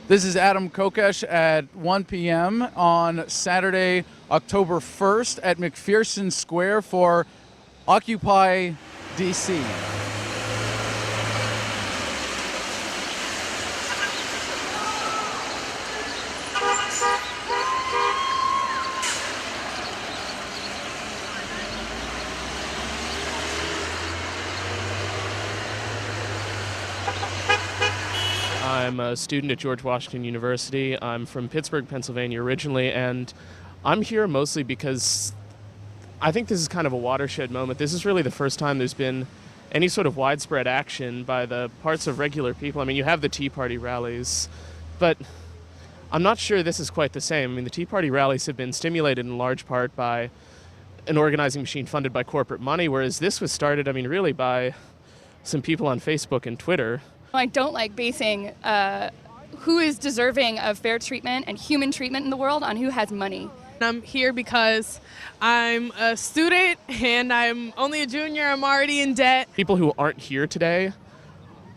This is Adam KOKESH at 1 p.m. on Saturday, October 1st at McPherson Square for Occupy DC. I'm a student at George Washington University. I'm from Pittsburgh, Pennsylvania originally, and I'm here mostly because I think this is kind of a watershed moment. This is really the first time there's been any sort of widespread action by the parts of regular people. I mean, you have the Tea Party rallies, but I'm not sure this is quite the same. I mean, the Tea Party rallies have been stimulated in large part by an organizing machine funded by corporate money, whereas this was started, I mean, really by some people on Facebook and Twitter. I don't like basing who is deserving of fair treatment and human treatment in the world on who has money. I'm here because I'm a student and I'm only a junior. I'm already in debt. People who aren't here today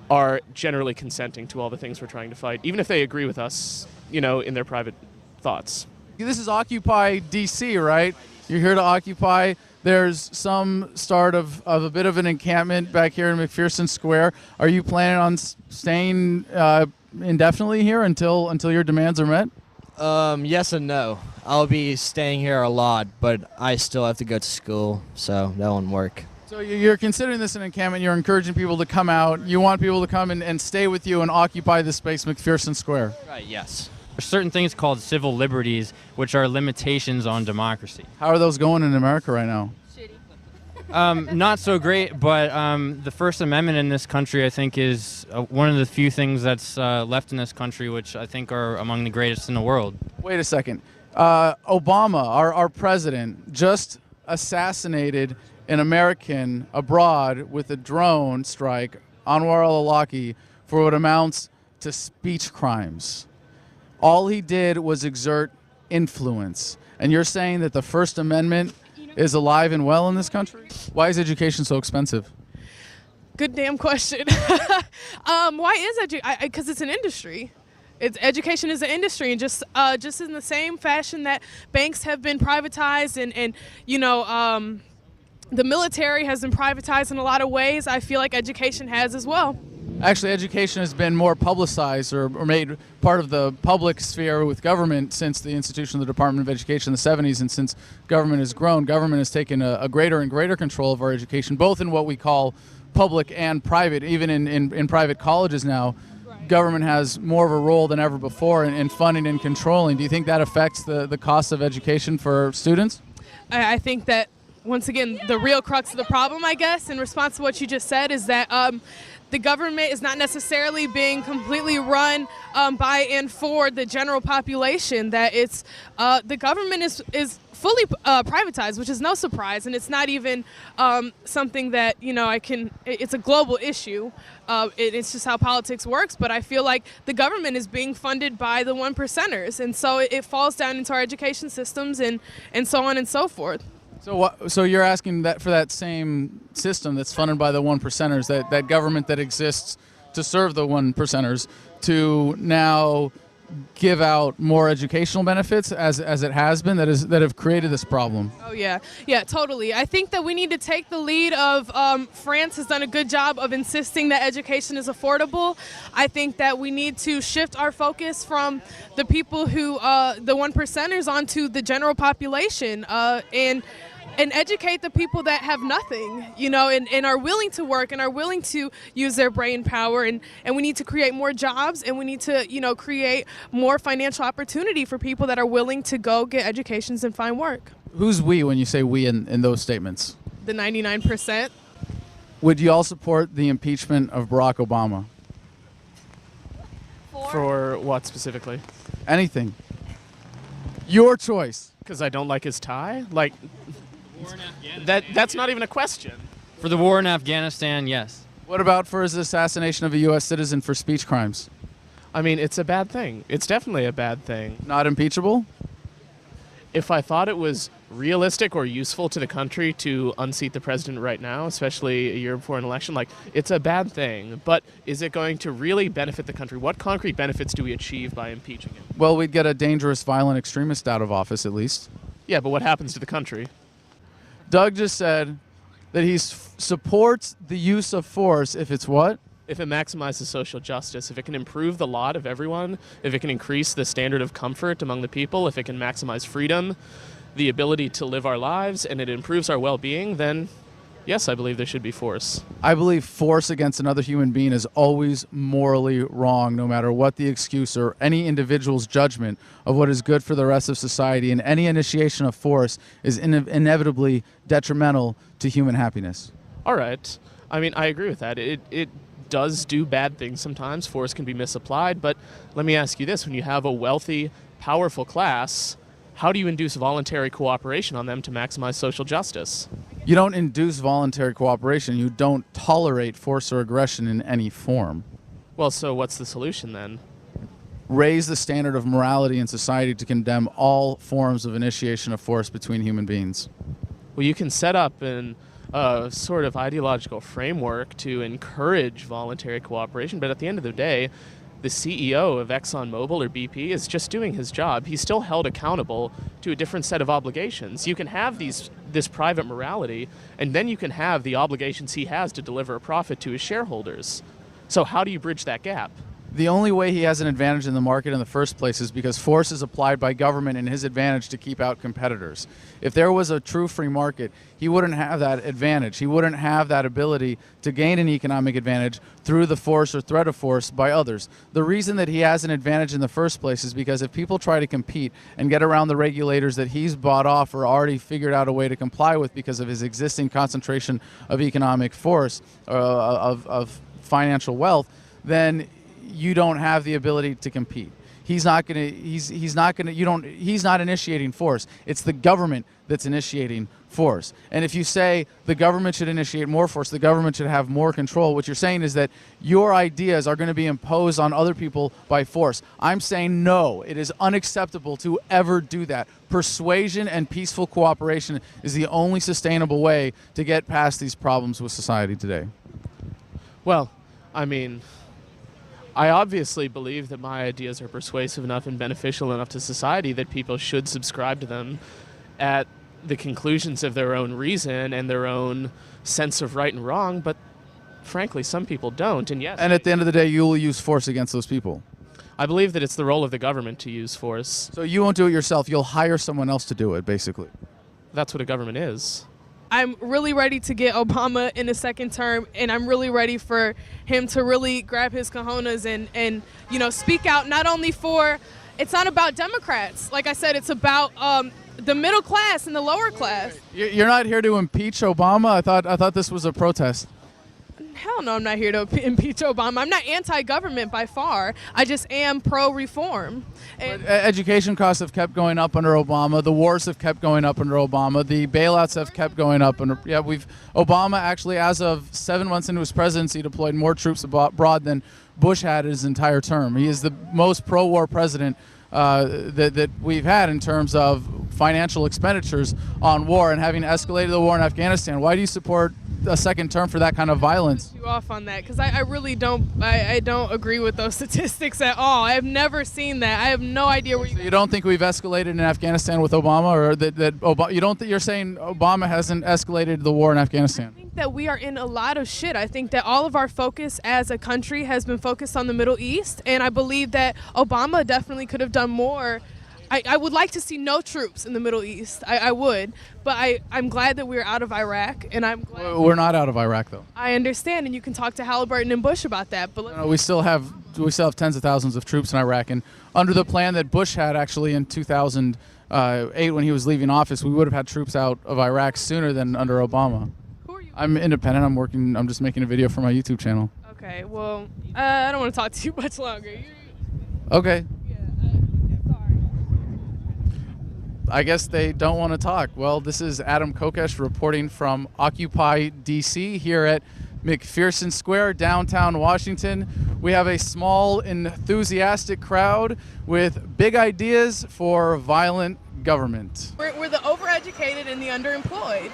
are generally consenting to all the things we're trying to fight, even if they agree with us, you know, in their private thoughts. This is Occupy DC, right? You're here to occupy. There's some start of a bit of an encampment back here in McPherson Square. Are you planning on staying indefinitely here until your demands are met? Yes and no. I'll be staying here a lot, but I still have to go to school, so that won't work. So you're considering this an encampment. You're encouraging people to come out. You want people to come and stay with you and occupy this space, McPherson Square. Right, yes. There's certain things called civil liberties, which are limitations on democracy. How are those going in America right now? Not so great, but the First Amendment in this country, I think, is one of the few things that's left in this country, which I think are among the greatest in the world. Wait a second. Obama, our president, just assassinated an American abroad with a drone strike, Anwar al-Awlaki, for what amounts to speech crimes. All he did was exert influence. And you're saying that the First Amendment is alive and well in this country? Why is education so expensive? Good damn question. Why is education? Because it's an industry. Education is an industry, and just in the same fashion that banks have been privatized and you know, the military has been privatized in a lot of ways, I feel like education has as well. Actually, education has been more publicized or made part of the public sphere with government since the institution of the Department of Education in the 70s, and since government has grown, government has taken a greater and greater control of our education, both in what we call public and private. Even in private colleges now, government has more of a role than ever before in funding and controlling. Do you think that affects the cost of education for students? I think that, once again, the real crux of the problem, I guess, in response to what you just said, is that the government is not necessarily being completely run by and for the general population. That it's the government is fully privatized, which is no surprise, and it's not even something that, you know, it's a global issue. It's just how politics works, but I feel like the government is being funded by the one percenters, and so it falls down into our education systems and so on and so forth. So you're asking that for that same system that's funded by the one percenters, that government that exists to serve the one percenters, to now give out more educational benefits as it has been that have created this problem? Oh yeah, totally. I think that we need to take the lead of France has done a good job of insisting that education is affordable. I think that we need to shift our focus from the people who the one percenters onto the general population and educate the people that have nothing, you know, and are willing to work and are willing to use their brain power, and we need to create more jobs, and we need to, you know, create more financial opportunity for people that are willing to go get educations and find work. Who's we when you say we in those statements? The 99%. Would you all support the impeachment of Barack Obama? For what specifically? Anything. Your choice. Because I don't like his tie? Like, that's not even a question. For the war in Afghanistan, yes. What about for his assassination of a U.S. citizen for speech crimes? I mean, it's a bad thing. It's definitely a bad thing. Not impeachable? If I thought it was realistic or useful to the country to unseat the president right now, especially a year before an election? Like, it's a bad thing, but is it going to really benefit the country? What concrete benefits do we achieve by impeaching him? Well, we'd get a dangerous, violent extremist out of office at least. Yeah, but what happens to the country? Doug just said that he supports the use of force if it's what? If it maximizes social justice, if it can improve the lot of everyone, if it can increase the standard of comfort among the people, if it can maximize freedom, the ability to live our lives, and it improves our well-being, then yes, I believe there should be force. I believe force against another human being is always morally wrong, no matter what the excuse or any individual's judgment of what is good for the rest of society, and any initiation of force is inevitably detrimental to human happiness. All right. I mean, I agree with that. It does do bad things sometimes. Force can be misapplied, but let me ask you this. When you have a wealthy, powerful class, how do you induce voluntary cooperation on them to maximize social justice? You don't induce voluntary cooperation. You don't tolerate force or aggression in any form. Well, so what's the solution then? Raise the standard of morality in society to condemn all forms of initiation of force between human beings. Well, you can set up a sort of ideological framework to encourage voluntary cooperation, but at the end of the day, the CEO of ExxonMobil or BP is just doing his job. He's still held accountable to a different set of obligations. You can have this private morality, and then you can have the obligations he has to deliver a profit to his shareholders. So how do you bridge that gap? The only way he has an advantage in the market in the first place is because force is applied by government in his advantage to keep out competitors. If there was a true free market, he wouldn't have that advantage. He wouldn't have that ability to gain an economic advantage through the force or threat of force by others. The reason that he has an advantage in the first place is because if people try to compete and get around the regulators that he's bought off or already figured out a way to comply with because of his existing concentration of economic force, of financial wealth, then you don't have the ability to compete. He's not initiating force. It's the government that's initiating force. And if you say the government should initiate more force, the government should have more control, what you're saying is that your ideas are going to be imposed on other people by force. I'm saying no, it is unacceptable to ever do that. Persuasion and peaceful cooperation is the only sustainable way to get past these problems with society today. Well, I mean, I obviously believe that my ideas are persuasive enough and beneficial enough to society that people should subscribe to them at the conclusions of their own reason and their own sense of right and wrong, but frankly, some people don't, and yes. And at the end of the day, you will use force against those people. I believe that it's the role of the government to use force. So you won't do it yourself, you'll hire someone else to do it, basically. That's what a government is. I'm really ready to get Obama in a second term, and I'm really ready for him to really grab his cojones and speak out not only for, it's not about Democrats. Like I said, it's about the middle class and the lower class. You're not here to impeach Obama? I thought this was a protest. Hell no, I'm not here to impeach Obama. I'm not anti-government by far. I just am pro-reform. And Education costs have kept going up under Obama. The wars have kept going up under Obama. The bailouts have kept going up. Obama actually, as of 7 months into his presidency, deployed more troops abroad than Bush had his entire term. He is the most pro-war president that we've had in terms of financial expenditures on war and having escalated the war in Afghanistan. Why do you support a second term for that kind of violence? You off on that because I really don't. I don't agree with those statistics at all. I have never seen that. I have no idea where you don't think we've escalated in Afghanistan with Obama, or that Obama, you don't think you're saying Obama hasn't escalated the war in Afghanistan? I think that we are in a lot of shit. I think that all of our focus as a country has been focused on the Middle East, and I believe that Obama definitely could have done more. I would like to see no troops in the Middle East. I would, but I'm glad that we're out of Iraq, and I'm glad we're not out of Iraq though. I understand, and you can talk to Halliburton and Bush about that. But we still have tens of thousands of troops in Iraq, and under the plan that Bush had actually in 2008 when he was leaving office, we would have had troops out of Iraq sooner than under Obama. Who are you? I'm independent. I'm just making a video for my YouTube channel. Okay, well, I don't want to talk to you much longer. Okay. I guess they don't want to talk. Well, this is Adam KOKESH reporting from Occupy DC here at McPherson Square, downtown Washington. We have a small, enthusiastic crowd with big ideas for violent government. We're the undereducated and the underemployed.